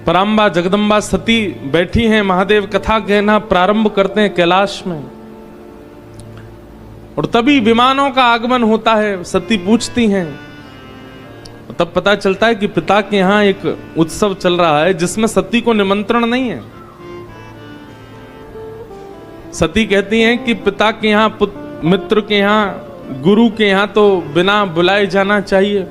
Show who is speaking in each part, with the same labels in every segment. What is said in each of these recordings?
Speaker 1: पराम्बा जगदम्बा सती बैठी हैं, महादेव कथा कहना प्रारंभ करते हैं कैलाश में, और तभी विमानों का आगमन होता है। सती पूछती हैं, तब पता चलता है कि पिता के यहां एक उत्सव चल रहा है जिसमें सती को निमंत्रण नहीं है। सती कहती हैं कि पिता के यहां, मित्र के यहां, गुरु के यहां तो बिना बुलाए जाना चाहिए।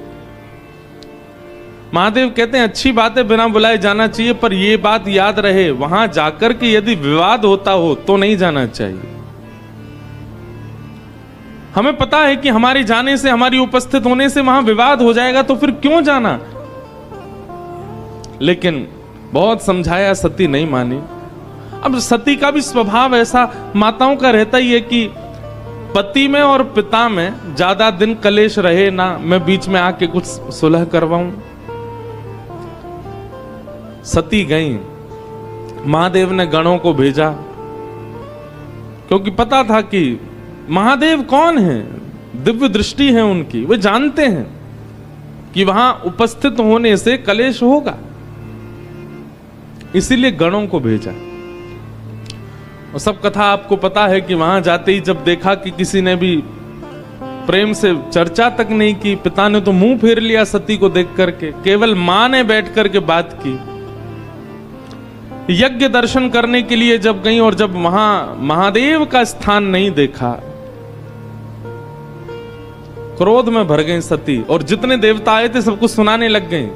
Speaker 1: महादेव कहते हैं अच्छी बात है, बिना बुलाए जाना चाहिए, पर यह बात याद रहे वहां जाकर के यदि विवाद होता हो तो नहीं जाना चाहिए। हमें पता है कि हमारे जाने से, हमारी उपस्थित होने से वहां विवाद हो जाएगा, तो फिर क्यों जाना। लेकिन बहुत समझाया, सती नहीं मानी। अब सती का भी स्वभाव ऐसा माताओं का रहता ही है कि पति में और पिता में ज्यादा दिन कलेश रहे ना, मैं बीच में आके कुछ सुलह करवाऊं। सती गई, महादेव ने गणों को भेजा, क्योंकि पता था कि महादेव कौन है, दिव्य दृष्टि है उनकी, वे जानते हैं कि वहां उपस्थित होने से कलेश होगा, इसीलिए गणों को भेजा। और सब कथा आपको पता है कि वहां जाते ही जब देखा कि किसी ने भी प्रेम से चर्चा तक नहीं की, पिता ने तो मुंह फेर लिया सती को देख करके, केवल मां ने बैठ करके बात की। यज्ञ दर्शन करने के लिए जब गई और जब वहां महादेव का स्थान नहीं देखा, क्रोध में भर गई सती, और जितने देवता आए थे सबको सुनाने लग गए।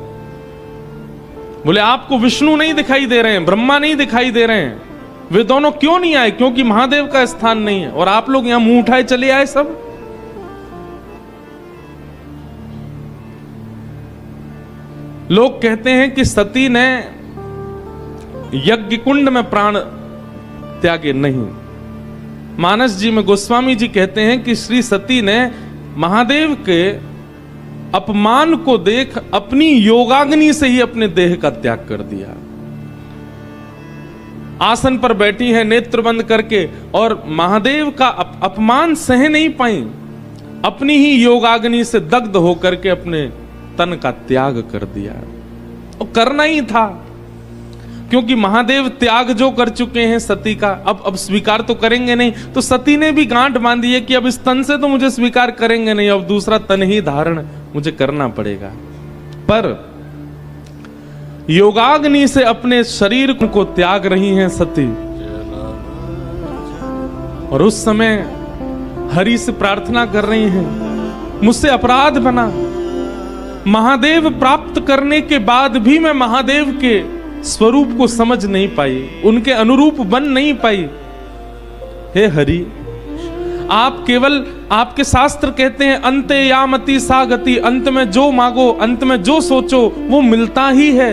Speaker 1: बोले आपको विष्णु नहीं दिखाई दे रहे हैं, ब्रह्मा नहीं दिखाई दे रहे हैं, वे दोनों क्यों नहीं आए? क्योंकि महादेव का स्थान नहीं है, और आप लोग यहां मुंह उठाए चले आए सब। लोग कहते हैं कि सती ने यज्ञ कुंड में प्राण त्यागे नहीं। मानस जी में गोस्वामी जी कहते हैं कि श्री सती ने महादेव के अपमान को देख अपनी योगाग्नि से ही अपने देह का त्याग कर दिया। आसन पर बैठी है नेत्र बंद करके, और महादेव का अपमान सह नहीं पाई, अपनी ही योगाग्नि से दग्ध होकर के अपने तन का त्याग कर दिया। और करना ही था, क्योंकि महादेव त्याग जो कर चुके हैं सती का, अब स्वीकार तो करेंगे नहीं। तो सती ने भी गांठ बांधी है कि अब इस तन से तो मुझे स्वीकार करेंगे नहीं, अब दूसरा तन ही धारण मुझे करना पड़ेगा। पर योगाग्नि से अपने शरीर को त्याग रही हैं सती, और उस समय हरि से प्रार्थना कर रही हैं, मुझसे अपराध बना, महादेव प्राप्त करने के बाद भी मैं महादेव के स्वरूप को समझ नहीं पाई, उनके अनुरूप बन नहीं पाई। हे हरि, आप केवल, आपके शास्त्र कहते हैं अंते यामति सा गति, अंत में जो मांगो, अंत में जो सोचो वो मिलता ही है।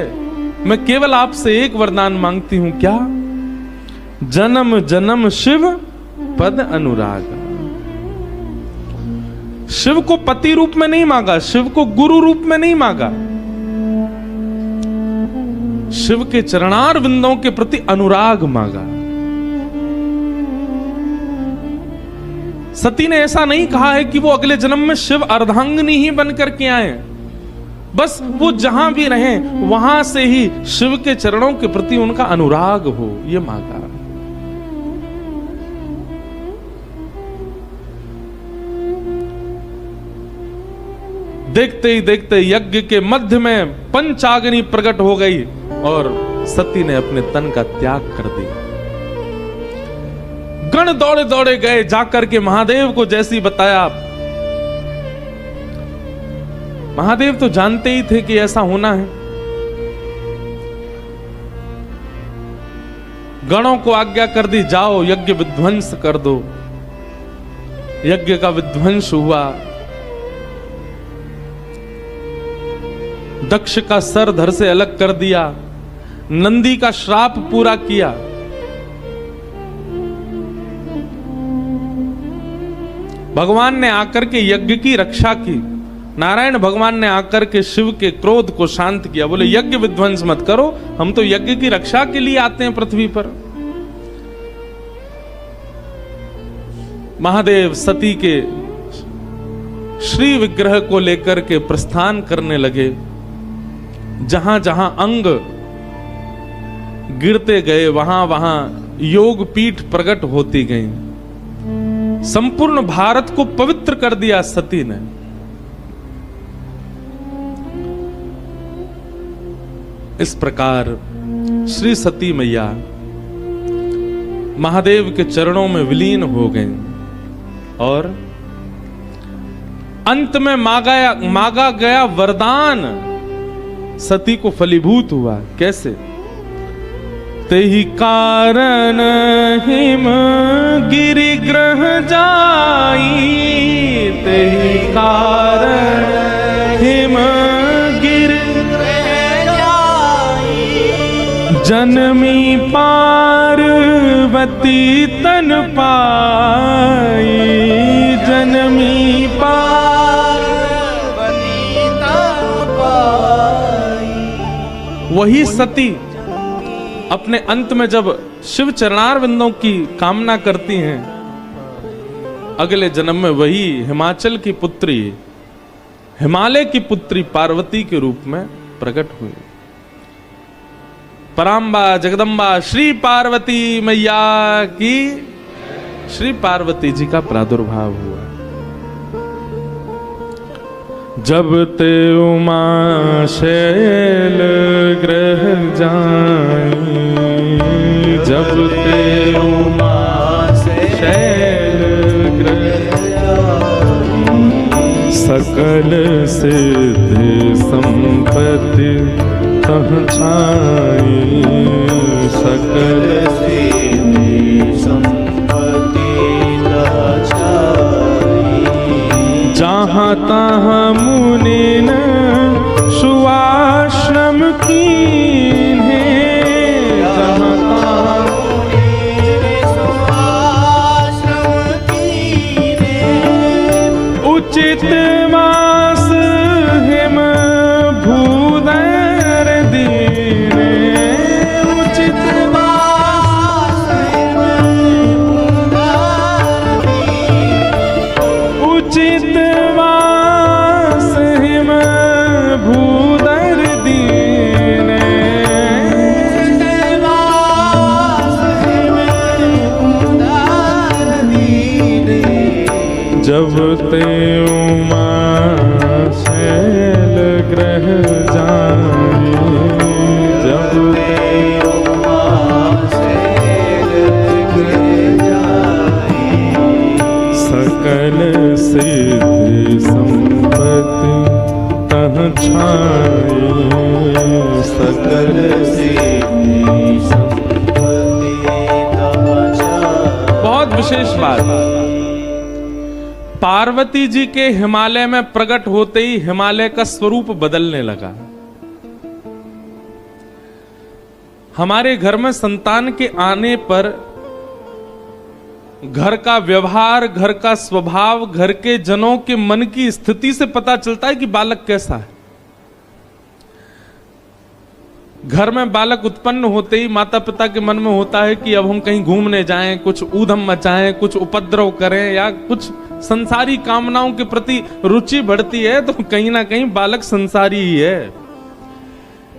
Speaker 1: मैं केवल आपसे एक वरदान मांगती हूं, क्या? जन्म जन्म शिव पद अनुराग। शिव को पति रूप में नहीं मांगा, शिव को गुरु रूप में नहीं मांगा, शिव के चरणार बिंदों के प्रति अनुराग मांगा। सती ने ऐसा नहीं कहा है कि वो अगले जन्म में शिव अर्धांगिनी ही बनकर के आए, बस वो जहां भी रहे वहां से ही शिव के चरणों के प्रति उनका अनुराग हो, ये मांगा। देखते ही देखते यज्ञ के मध्य में पंचाग्नि प्रकट हो गई और सती ने अपने तन का त्याग कर दिया। गण दौड़े दौड़े गए, जाकर के महादेव को जैसी बताया। महादेव तो जानते ही थे कि ऐसा होना है। गणों को आज्ञा कर दी, जाओ यज्ञ विध्वंस कर दो। यज्ञ का विध्वंस हुआ। दक्ष का सर धड़ से अलग कर दिया, नंदी का श्राप पूरा किया। भगवान ने आकर के यज्ञ की रक्षा की। नारायण भगवान ने आकर के शिव के क्रोध को शांत किया। बोले यज्ञ विध्वंस मत करो, हम तो यज्ञ की रक्षा के लिए आते हैं पृथ्वी पर। महादेव सती के श्री विग्रह को लेकर के प्रस्थान करने लगे। जहां जहां अंग गिरते गए, वहां वहां योग पीठ प्रकट होती गई। संपूर्ण भारत को पवित्र कर दिया सती ने। इस प्रकार श्री सती मैया महादेव के चरणों में विलीन हो गई और अंत में मांगा गया वरदान सती को फलीभूत हुआ। कैसे? तेहि कारण हिम गिरि ग्रह जाई, तेहि कारण हिम गिरि जनमी पार्वती तन पाई, जनमी पार्वती तन पाई। वही सती अपने अंत में जब शिव चरणारविंदों की कामना करती हैं, अगले जन्म में वही हिमाचल की पुत्री, हिमालय की पुत्री पार्वती के रूप में प्रकट हुई। पराम्बा जगदम्बा श्री पार्वती मैया की, श्री पार्वती जी का प्रादुर्भाव हुआ। जब ते उमा शैल ग्रह जाई, जब ते उमा शैल ग्रह जाई, सकल सिद्धि संपत्ति तह छाई, सकल सिद्धि संपत्ति तह छाई। जहाँ तहाँ मुनिन सुआश्रम कीन्हे, जहाँ तहाँ मुनिन सुआश्रम कीन्हे, उचित मास हिम भूदर दीने, उचित मास हिम भूदर दीने, उचित मास हिम भूदर दीने, जब ते उमा शैल ग्रह जाई, जब ते उमा शैल ग्रह जाई, सकल सिद्धि संपत्ति तह छाई, सकल सिद्धि संपत्ति तह छाई। बहुत विशेष बात, पार्वती जी के हिमालय में प्रकट होते ही हिमालय का स्वरूप बदलने लगा। हमारे घर में संतान के आने पर घर का व्यवहार, घर का स्वभाव, घर के जनों के मन की स्थिति से पता चलता है कि बालक कैसा है। घर में बालक उत्पन्न होते ही माता पिता के मन में होता है कि अब हम कहीं घूमने जाएं, कुछ ऊधम मचाएं, कुछ उपद्रव करें या कुछ संसारी कामनाओं के प्रति रुचि बढ़ती है, तो कहीं ना कहीं बालक संसारी ही है।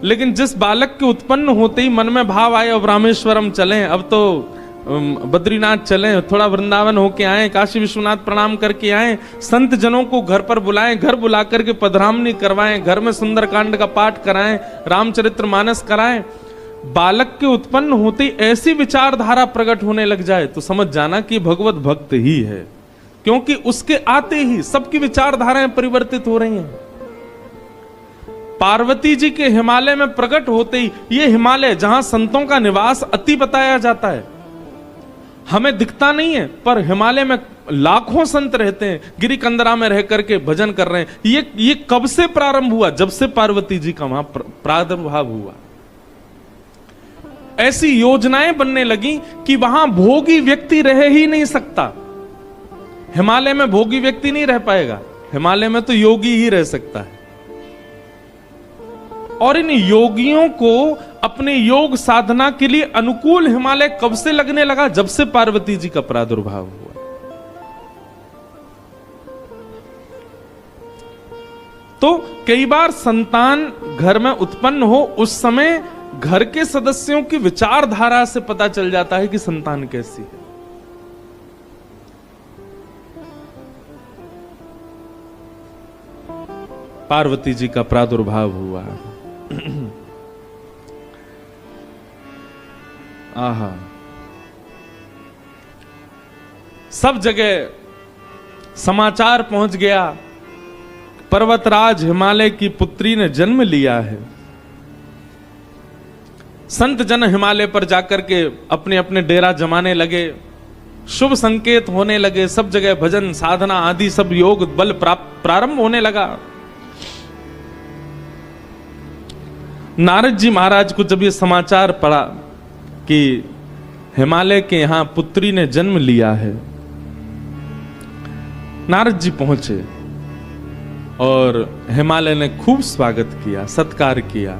Speaker 1: लेकिन जिस बालक के उत्पन्न होते ही मन में भाव आए अब रामेश्वरम चलें, अब तो बद्रीनाथ चलें, थोड़ा वृंदावन होके आए, काशी विश्वनाथ प्रणाम करके आए, संत जनों को घर पर बुलाएं, घर बुला करके पधरामनी करवाएं, घर में सुंदरकांड का पाठ कराएं, रामचरितमानस कराएं, बालक के उत्पन्न होते ही ऐसी विचारधारा प्रकट होने लग जाए तो समझ जाना कि भगवत भक्त ही है, क्योंकि उसके आते ही सबकी विचारधाराएं परिवर्तित हो रही हैं। पार्वती जी के हिमालय में प्रकट होते ही, ये हिमालय जहां संतों का निवास अति बताया जाता है, हमें दिखता नहीं है पर हिमालय में लाखों संत रहते हैं, गिरी कंदरा में रह करके भजन कर रहे हैं। ये कब से प्रारंभ हुआ? जब से पार्वती जी का वहां प्रादुर्भाव हुआ। ऐसी योजनाएं बनने लगी कि वहां भोगी व्यक्ति रह ही नहीं सकता। हिमालय में भोगी व्यक्ति नहीं रह पाएगा, हिमालय में तो योगी ही रह सकता है। और इन योगियों को अपने योग साधना के लिए अनुकूल हिमालय कब से लगने लगा? जब से पार्वती जी का प्रादुर्भाव हुआ। तो कई बार संतान घर में उत्पन्न हो, उस समय घर के सदस्यों की विचारधारा से पता चल जाता है कि संतान कैसी है। पार्वती जी का प्रादुर्भाव हुआ। आहा, सब जगह समाचार पहुंच गया, पर्वतराज हिमालय की पुत्री ने जन्म लिया है। संत जन हिमालय पर जाकर के अपने अपने डेरा जमाने लगे, शुभ संकेत होने लगे, सब जगह भजन साधना आदि सब योग बल प्रारंभ होने लगा। नारद जी महाराज को जब ये समाचार पड़ा कि हिमालय के यहां पुत्री ने जन्म लिया है, नारद जी पहुंचे और हिमालय ने खूब स्वागत किया, सत्कार किया।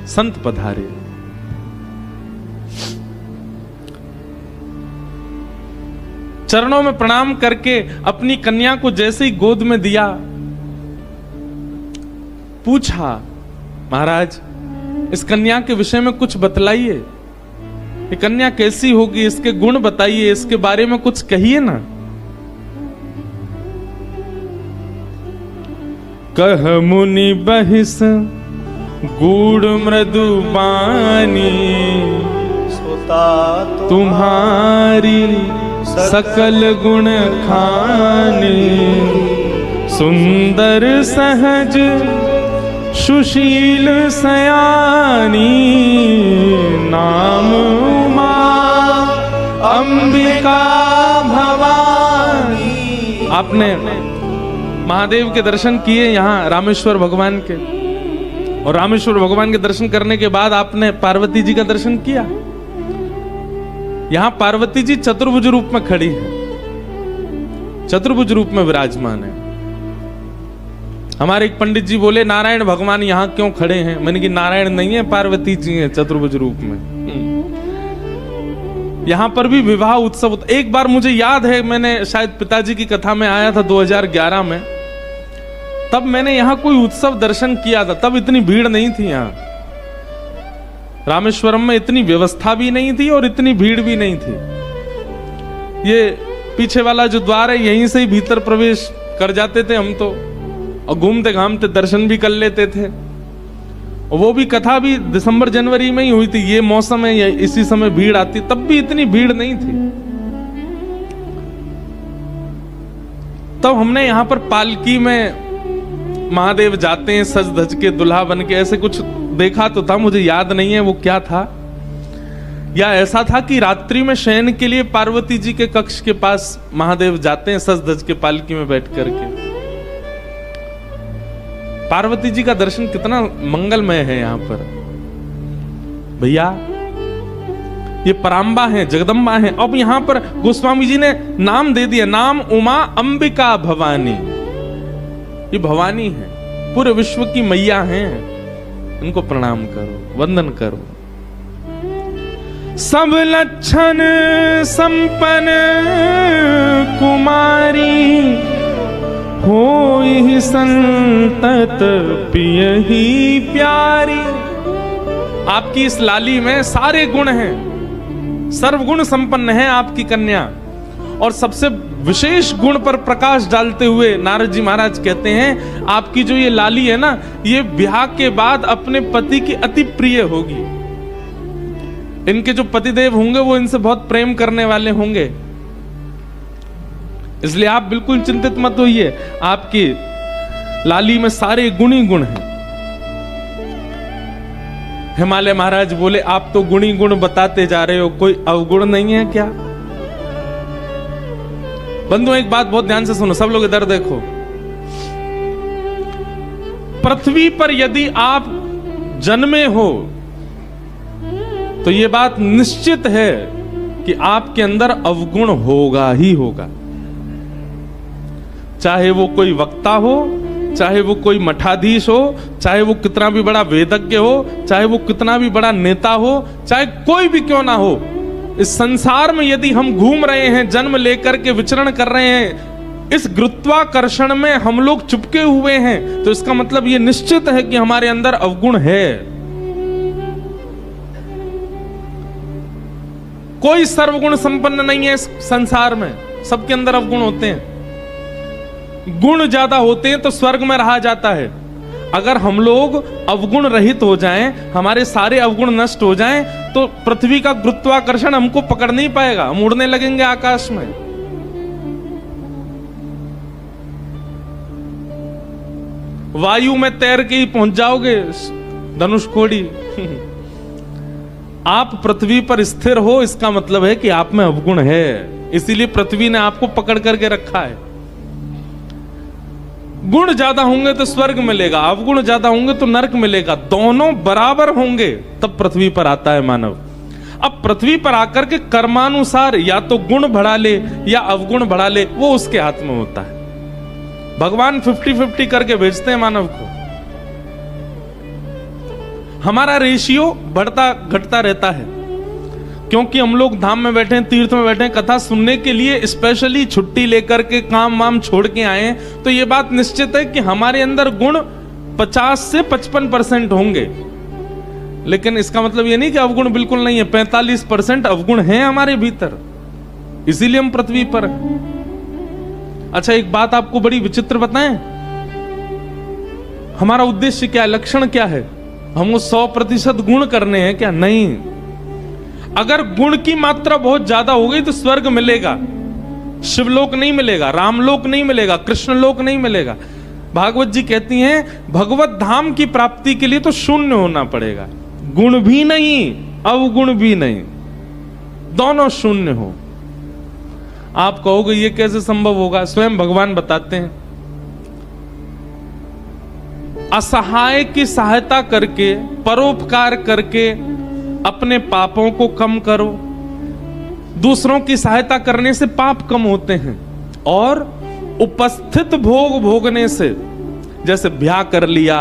Speaker 1: संत पधारे। चरणों में प्रणाम करके अपनी कन्या को जैसे ही गोद में दिया, पूछा, महाराज इस कन्या के विषय में कुछ बतलाइए, ये कन्या कैसी होगी, इसके गुण बताइए, इसके बारे में कुछ कहिए ना। कह मुनि बहिस गूढ़ मृदु बानी,
Speaker 2: सोता
Speaker 1: तुम्हारी सकल गुण खानी, सुंदर सहज सुशील सयानी, नाम उमा अंबिका भवानी। आपने महादेव के दर्शन किए यहाँ रामेश्वर भगवान के, और रामेश्वर भगवान के दर्शन करने के बाद आपने पार्वती जी का दर्शन किया। यहां पार्वती जी चतुर्भुज रूप में खड़ी है, चतुर्भुज रूप में विराजमान है। हमारे एक पंडित जी बोले, नारायण भगवान यहां क्यों खड़े हैं? मैंने कि नारायण नहीं है, पार्वती जी हैं चतुर्भुज रूप में। यहां पर भी विवाह उत्सव। एक बार मुझे याद है, मैंने शायद पिताजी की कथा में आया था 2011 में, तब मैंने यहां कोई उत्सव दर्शन किया था। तब इतनी भीड़ नहीं थी यहां रामेश्वरम में, इतनी व्यवस्था भी नहीं थी और इतनी भीड़ भी नहीं थी। ये पीछे वाला जो द्वार है, यहीं से ही भीतर प्रवेश कर जाते थे हम तो, और घूमते घामते दर्शन भी कर लेते थे। और वो भी कथा भी दिसंबर जनवरी में ही हुई थी। ये मौसम है, इसी समय भीड़ आती, तब भी इतनी भीड़ नहीं थी। तब हमने यहां पर पालकी में महादेव जाते हैं सज धज के, दुल्हा बन के, ऐसे कुछ देखा तो था, मुझे याद नहीं है वो क्या था। या ऐसा था कि रात्रि में शयन के लिए पार्वती जी के कक्ष के पास महादेव जाते हैं सज धज के पालकी में बैठ करके। पार्वती जी का दर्शन कितना मंगलमय है यहाँ पर भैया। ये पराम्बा है, जगदम्बा है। अब यहाँ पर गोस्वामी जी ने नाम दे दिया, नाम उमा अंबिका भवानी। ये भवानी है, पूरे विश्व की मैया हैं, इनको प्रणाम करो, वंदन करो। सब लक्षण संपन्न कुमारी, होई संतत पियहि प्यारी। आपकी इस लाली में सारे गुण हैं, सर्वगुण संपन्न है आपकी कन्या। और सबसे विशेष गुण पर प्रकाश डालते हुए नारद जी महाराज कहते हैं, आपकी जो ये लाली है ना, ये ब्याह के बाद अपने पति की अति प्रिय होगी। इनके जो पतिदेव होंगे वो इनसे बहुत प्रेम करने वाले होंगे, इसलिए आप बिल्कुल चिंतित मत होइए। आपकी लाली में सारे गुण ही गुण हैं। हिमालय महाराज बोले, आप तो गुणी गुण बताते जा रहे हो, कोई अवगुण नहीं है क्या? बंधु एक बात बहुत ध्यान से सुनो, सब लोग इधर देखो। पृथ्वी पर यदि आप जन्मे हो तो यह बात निश्चित है कि आपके अंदर अवगुण होगा ही होगा। चाहे वो कोई वक्ता हो, चाहे वो कोई मठाधीश हो, चाहे वो कितना भी बड़ा वेदज्ञ हो, चाहे वो कितना भी बड़ा नेता हो, चाहे कोई भी क्यों ना हो, इस संसार में यदि हम घूम रहे हैं, जन्म लेकर के विचरण कर रहे हैं, इस गुरुत्वाकर्षण में हम लोग चिपके हुए हैं, तो इसका मतलब ये निश्चित है कि हमारे अंदर अवगुण है। कोई सर्वगुण संपन्न नहीं है इस संसार में, सबके अंदर अवगुण होते हैं। गुण ज्यादा होते हैं तो स्वर्ग में रहा जाता है। अगर हम लोग अवगुण रहित हो जाएं, हमारे सारे अवगुण नष्ट हो जाएं, तो पृथ्वी का गुरुत्वाकर्षण हमको पकड़ नहीं पाएगा, हम उड़ने लगेंगे आकाश में। वायु में तैर के ही पहुंच जाओगे धनुषकोडी। आप पृथ्वी पर स्थिर हो, इसका मतलब है कि आप में अवगुण है, इसीलिए पृथ्वी ने आपको पकड़ करके रखा है। गुण ज्यादा होंगे तो स्वर्ग मिलेगा, अवगुण ज्यादा होंगे तो नरक मिलेगा। दोनों बराबर होंगे तब पृथ्वी पर आता है मानव। अब पृथ्वी पर आकर के कर्मानुसार या तो गुण बढ़ा ले या अवगुण बढ़ा ले, वो उसके हाथ में होता है। भगवान 50-50 करके भेजते हैं मानव को। हमारा रेशियो बढ़ता घटता रहता है, क्योंकि हम लोग धाम में बैठे हैं, तीर्थ में बैठे हैं, कथा सुनने के लिए स्पेशली छुट्टी लेकर के काम वाम छोड़ के आए हैं, तो ये बात निश्चित है कि हमारे अंदर गुण 50 से 55% होंगे। लेकिन इसका मतलब ये नहीं कि अवगुण बिल्कुल नहीं है। 45% अवगुण हैं हमारे भीतर, इसीलिए हम पृथ्वी पर हैं। अच्छा, एक बात आपको बड़ी विचित्र बताएं, हमारा उद्देश्य क्या है, लक्षण क्या है? हमको 100% गुण करने हैं क्या? नहीं। अगर गुण की मात्रा बहुत ज्यादा हो गई तो स्वर्ग मिलेगा, शिवलोक नहीं मिलेगा, रामलोक नहीं मिलेगा, कृष्णलोक नहीं मिलेगा। भागवत जी कहती हैं भगवत धाम की प्राप्ति के लिए तो शून्य होना पड़ेगा, गुण भी नहीं अवगुण भी नहीं, दोनों शून्य हो। आप कहोगे ये कैसे संभव होगा? स्वयं भगवान बताते हैं, असहाय की सहायता करके, परोपकार करके अपने पापों को कम करो। दूसरों की सहायता करने से पाप कम होते हैं, और उपस्थित भोग भोगने से, जैसे ब्याह कर लिया,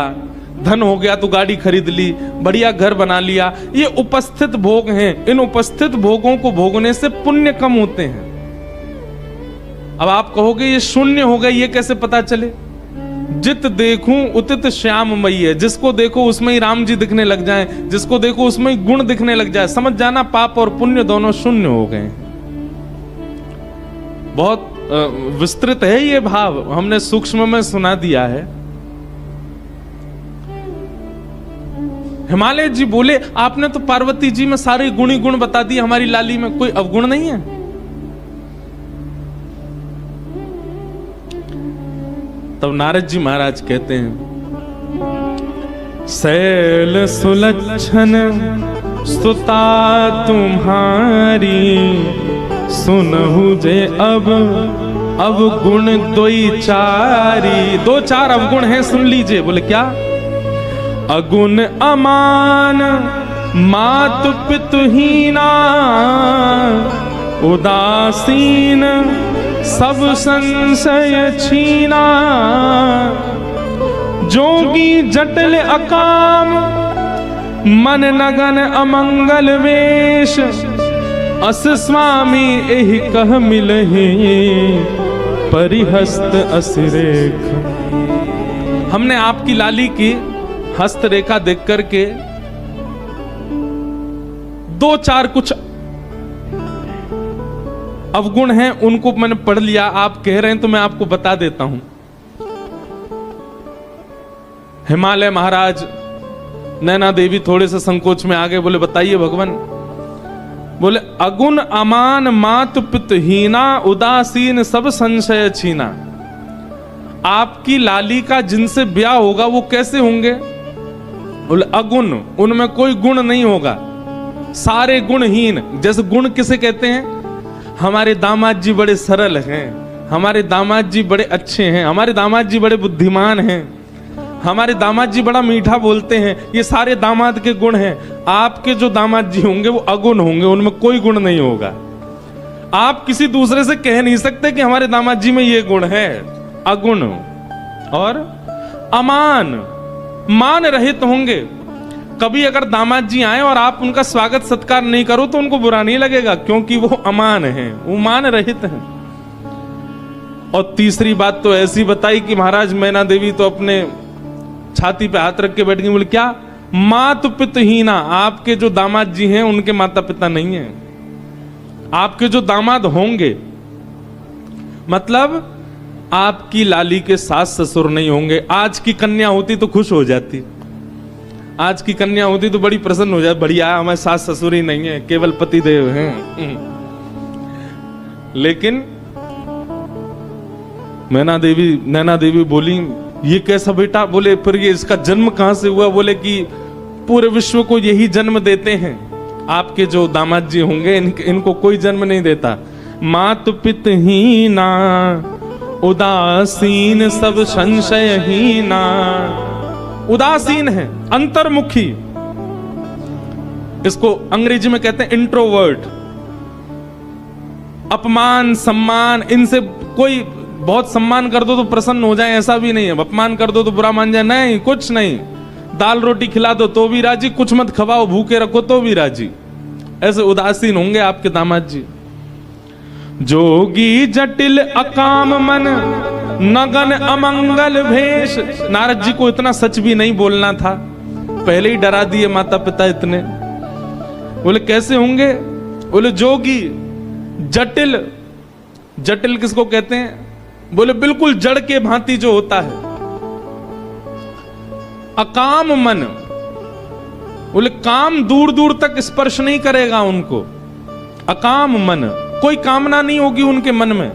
Speaker 1: धन हो गया तो गाड़ी खरीद ली, बढ़िया घर बना लिया, ये उपस्थित भोग हैं। इन उपस्थित भोगों को भोगने से पुण्य कम होते हैं। अब आप कहोगे ये शून्य हो गए, ये कैसे पता चले? जित देखूं उतित श्याम मई है, जिसको देखो उसमें ही राम जी दिखने लग जाएं, जिसको देखो उसमें ही गुण दिखने लग जाए, समझ जाना पाप और पुण्य दोनों शून्य हो गए। बहुत विस्तृत है ये भाव, हमने सूक्ष्म में सुना दिया है। हिमालय जी बोले आपने तो पार्वती जी में सारे गुण ही गुण बता दिए, हमारी लाली में कोई अवगुण नहीं है। तब नारद जी महाराज कहते हैं शैल सुलक्षण स्तुता तुम्हारी, सुनहु जे अब गुण दोई चारी। 2-4 अवगुण हैं, सुन लीजिए। बोले क्या? अगुण अमान मातु पितुहीना, उदासीन सब संशय छीना। जोगी जटिल अकाम मन नगन अमंगल वेश, अस स्वामी एहि कह मिलहि परिहस्त असिरेख। हमने आपकी लाली की हस्त रेखा देख करके 2-4 कुछ अवगुण हैं, उनको मैंने पढ़ लिया। आप कह रहे हैं तो मैं आपको बता देता हूं। हिमालय महाराज, नैना देवी थोड़े से संकोच में आ गए, बोले बताइए भगवान। बोले अगुण अमान मातु पितहीना, उदासीन सब संशय छीना। आपकी लाली का जिनसे ब्याह होगा वो कैसे होंगे? बोले अगुण, उनमें कोई गुण नहीं होगा, सारे गुणहीन। जैसे गुण किसे कहते हैं? हमारे दामाद जी बड़े सरल हैं, हमारे दामाद जी बड़े अच्छे हैं, हमारे दामाद जी बड़े बुद्धिमान हैं, हमारे दामाद जी बड़ा मीठा बोलते हैं, ये सारे दामाद के गुण हैं। आपके जो दामाद जी होंगे वो अगुण होंगे, उनमें कोई गुण नहीं होगा। आप किसी दूसरे से कह नहीं सकते कि हमारे दामाद जी में ये गुण है, अगुण। और अमान, मान रहित होंगे। कभी अगर दामाद जी आए और आप उनका स्वागत सत्कार नहीं करो तो उनको बुरा नहीं लगेगा, क्योंकि वो अमान हैं, वो मान रहित हैं। और तीसरी बात तो ऐसी बताई कि महाराज मैना देवी तो अपने छाती पे हाथ रख के बैठ गई। बोले क्या? मातु पितहीना, आपके जो दामाद जी हैं उनके माता पिता नहीं है। आपके जो दामाद होंगे, मतलब आपकी लाली के सास ससुर नहीं होंगे। आज की कन्या होती तो खुश हो जाती, आज की कन्या होती तो बड़ी प्रसन्न हो जाती, बढ़िया हमारे सास ससुर ही नहीं है, केवल पतिदेव हैं। लेकिन नैना देवी बोली, ये कैसा बेटा? बोले फिर ये इसका जन्म कहां से हुआ? बोले कि पूरे विश्व को यही जन्म देते हैं, आपके जो दामाद जी होंगे इनको कोई जन्म नहीं देता। मात पितहीना उदासीन सब संशयहीना। उदासीन है, अंतर्मुखी, इसको अंग्रेजी में कहते हैं इंट्रोवर्ट। अपमान सम्मान इनसे कोई, बहुत सम्मान कर दो तो प्रसन्न हो जाए ऐसा भी नहीं है, अपमान कर दो तो बुरा मान जाए, नहीं, कुछ नहीं। दाल रोटी खिला दो तो भी राजी, कुछ मत खवाओ भूखे रखो तो भी राजी। ऐसे उदासीन होंगे आपके दामाद जी। जोगी जटिल अकाम मन नगन अमंगल भेष। नारद जी को इतना सच भी नहीं बोलना था, पहले ही डरा दिए माता पिता इतने। बोले कैसे होंगे? बोले जोगी जटिल। जटिल किसको कहते हैं? बोले बिल्कुल जड़ के भांति जो होता है। अकाम मन, बोले काम दूर दूर तक स्पर्श नहीं करेगा उनको। अकाम मन, कोई कामना नहीं होगी उनके मन में।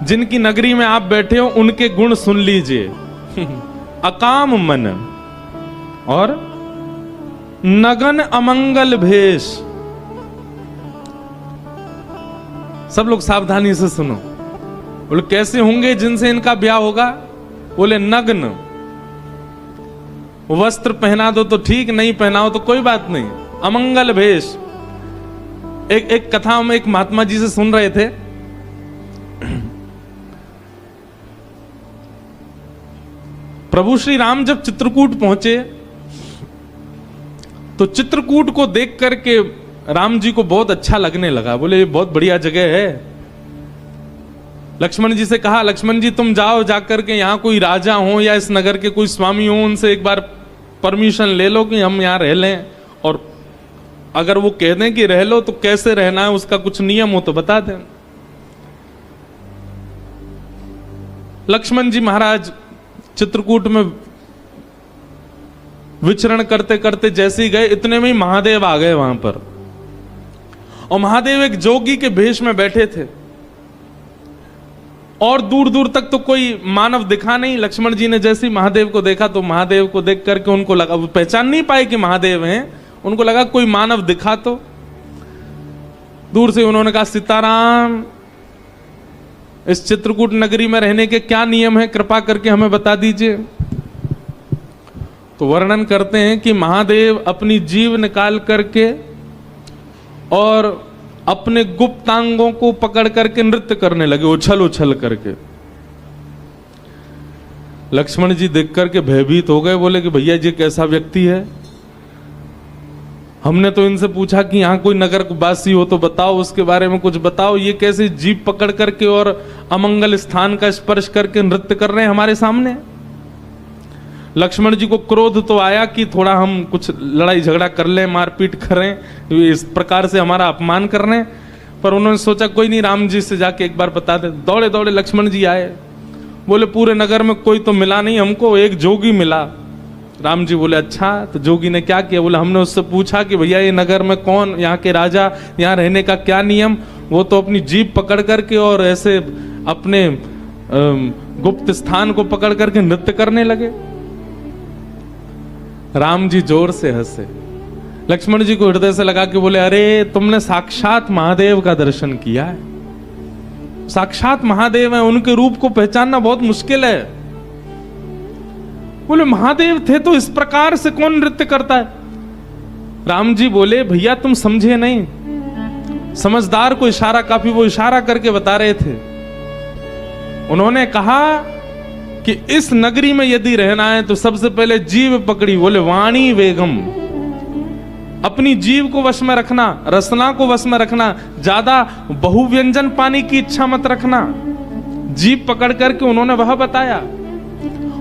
Speaker 1: जिनकी नगरी में आप बैठे हो उनके गुण सुन लीजिए। अकाम मन और नगन अमंगल भेष। सब लोग सावधानी से सुनो। बोले कैसे होंगे जिनसे इनका ब्याह होगा? बोले नग्न। वस्त्र पहना दो तो ठीक, नहीं पहनाओ तो कोई बात नहीं। अमंगल भेष। एक कथा हम एक महात्मा जी से सुन रहे थे। प्रभु श्री राम जब चित्रकूट पहुंचे तो चित्रकूट को देख करके राम जी को बहुत अच्छा लगने लगा। बोले ये बहुत बढ़िया जगह है। लक्ष्मण जी से कहा, लक्ष्मण जी तुम जाओ, जाकर के यहाँ कोई राजा हो या इस नगर के कोई स्वामी हो, उनसे एक बार परमिशन ले लो कि हम यहाँ रह लें, और अगर वो कह दें कि रह लो तो कैसे रहना है, उसका कुछ नियम हो तो बता दें। लक्ष्मण जी महाराज चित्रकूट में विचरण करते करते जैसे ही गए, इतने में ही महादेव आ गए वहां पर। और महादेव एक जोगी के भेष में बैठे थे और दूर दूर तक तो कोई मानव दिखा नहीं। लक्ष्मण जी ने जैसे ही महादेव को देखा तो महादेव को देख करके उनको लगा, वो पहचान नहीं पाए कि महादेव हैं, उनको लगा कोई मानव दिखा तो। दूर से उन्होंने कहा, सीताराम, इस चित्रकूट नगरी में रहने के क्या नियम है, कृपा करके हमें बता दीजिए। तो वर्णन करते हैं कि महादेव अपनी जीभ निकाल करके और अपने गुप्तांगों को पकड़ करके नृत्य करने लगे, उछल उछल करके। लक्ष्मण जी देख करके भयभीत हो गए। बोले कि भैया जी कैसा व्यक्ति है? हमने तो इनसे पूछा कि यहाँ कोई नगर वासी हो तो बताओ, उसके बारे में कुछ बताओ। ये कैसे जीभ पकड़ करके और अमंगल स्थान का स्पर्श करके नृत्य कर रहे हैं हमारे सामने? लक्ष्मण जी को क्रोध तो आया कि थोड़ा हम कुछ लड़ाई झगड़ा कर लें, मारपीट करें, इस प्रकार से हमारा अपमान कर रहे हैं। पर उन्होंने सोचा कोई नहीं, राम जी से जाके एक बार बता दे। दौड़े दौड़े लक्ष्मण जी आए। बोले पूरे नगर में कोई तो मिला नहीं हमको, एक जोगी मिला। राम जी बोले अच्छा, तो जोगी ने क्या किया? बोले हमने उससे पूछा कि भैया ये नगर में कौन, यहाँ के राजा, यहाँ रहने का क्या नियम? वो तो अपनी जीभ पकड़ करके और ऐसे अपने गुप्त स्थान को पकड़ करके नृत्य करने लगे। राम जी जोर से हंसे। लक्ष्मण जी को हृदय से लगा के बोले, अरे तुमने साक्षात महादेव का दर्शन किया है। साक्षात महादेव है, उनके रूप को पहचानना बहुत मुश्किल है। बोले महादेव थे तो इस प्रकार से कौन नृत्य करता है? राम जी बोले, भैया तुम समझे नहीं, समझदार को इशारा काफी। वो इशारा करके बता रहे थे। उन्होंने कहा कि इस नगरी में यदि रहना है तो सबसे पहले जीव पकड़ी। बोले वाणी वेगम, अपनी जीव को वश में रखना, रसना को वश में रखना, ज्यादा बहुव्यंजन पाने की इच्छा मत रखना। जीव पकड़ करके उन्होंने वह बताया।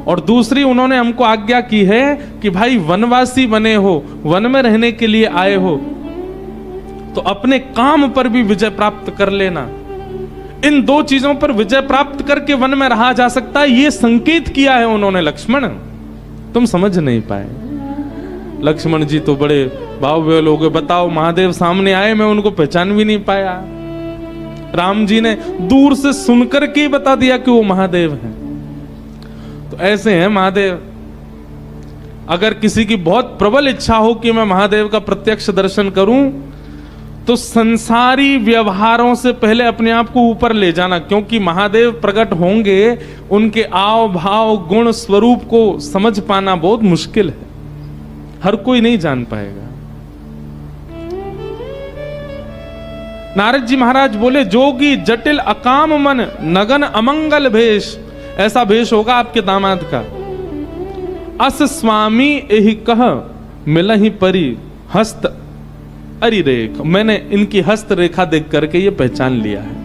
Speaker 1: और दूसरी उन्होंने हमको आज्ञा की है कि भाई वनवासी बने हो, वन में रहने के लिए आए हो, तो अपने काम पर भी विजय प्राप्त कर लेना। इन दो चीजों पर विजय प्राप्त करके वन में रहा जा सकता है, ये संकेत किया है उन्होंने लक्ष्मण। तुम समझ नहीं पाए। लक्ष्मण जी तो बड़े भाव लोग, बताओ महादेव सामने आए, मैं उनको पहचान भी नहीं पाया। राम जी ने दूर से सुनकर के बता दिया कि वो महादेव हैं। तो ऐसे हैं महादेव। अगर किसी की बहुत प्रबल इच्छा हो कि मैं महादेव का प्रत्यक्ष दर्शन करूं, तो संसारी व्यवहारों से पहले अपने आप को ऊपर ले जाना, क्योंकि महादेव प्रकट होंगे, उनके आव भाव गुण स्वरूप को समझ पाना बहुत मुश्किल है, हर कोई नहीं जान पाएगा। नारद जी महाराज बोले, जोगी जटिल अकाम मन नगन अमंगल भेष, ऐसा भेष होगा आपके दामाद का। अस स्वामी एहि कह मिलहि परी हस्त अरि रेख, मैंने इनकी हस्त रेखा देख करके ये पहचान लिया है।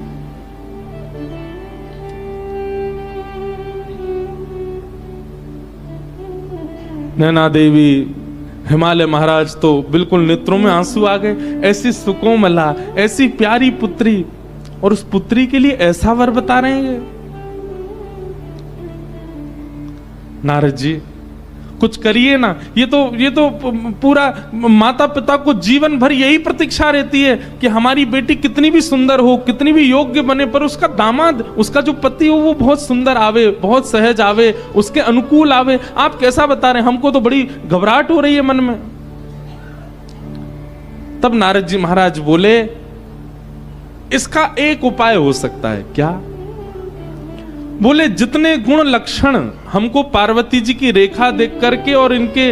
Speaker 1: नैना देवी, हिमालय महाराज तो बिल्कुल नेत्रों में आंसू आ गए। ऐसी सुकोमला, ऐसी प्यारी पुत्री, और उस पुत्री के लिए ऐसा वर बता रहे हैं। नारद जी कुछ करिए ना। ये तो पूरा माता पिता को जीवन भर यही प्रतीक्षा रहती है कि हमारी बेटी कितनी भी सुंदर हो, कितनी भी योग्य बने, पर उसका दामाद, उसका जो पति हो वो बहुत सुंदर आवे, बहुत सहज आवे, उसके अनुकूल आवे। आप कैसा बता रहे हैं, हमको तो बड़ी घबराहट हो रही है मन में। तब नारद जी महाराज बोले, इसका एक उपाय हो सकता है। क्या? बोले, जितने गुण लक्षण हमको पार्वती जी की रेखा देख करके और इनके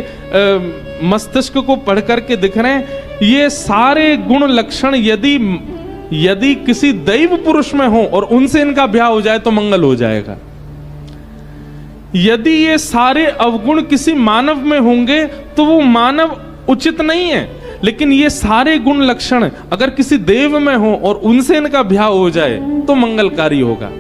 Speaker 1: मस्तिष्क को पढ़ करके दिख रहे हैं, ये सारे गुण लक्षण यदि किसी दैव पुरुष में हो और उनसे इनका ब्याह हो जाए तो मंगल हो जाएगा। यदि ये सारे अवगुण किसी मानव में होंगे तो वो मानव उचित नहीं है, लेकिन ये सारे गुण लक्षण अगर किसी देव में हो और उनसे इनका ब्याह हो जाए तो मंगलकारी होगा।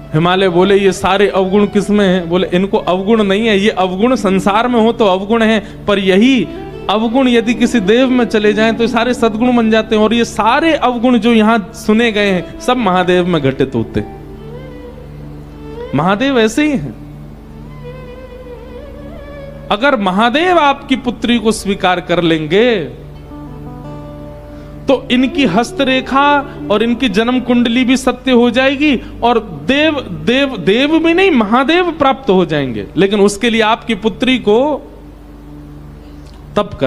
Speaker 1: हिमालय बोले, ये सारे अवगुण किसमें हैं? बोले, इनको अवगुण नहीं है, ये अवगुण संसार में हो तो अवगुण है, पर यही अवगुण यदि किसी देव में चले जाएं तो सारे सद्गुण बन जाते हैं। और ये सारे अवगुण जो यहां सुने गए हैं सब महादेव में घटित होते। महादेव ऐसे ही हैं। अगर महादेव आपकी पुत्री को स्वीकार कर लेंगे तो इनकी हस्तरेखा और इनकी जन्म कुंडली भी सत्य हो जाएगी, और देव भी नहीं, महादेव प्राप्त हो जाएंगे। लेकिन उसके लिए आपकी पुत्री को तप करना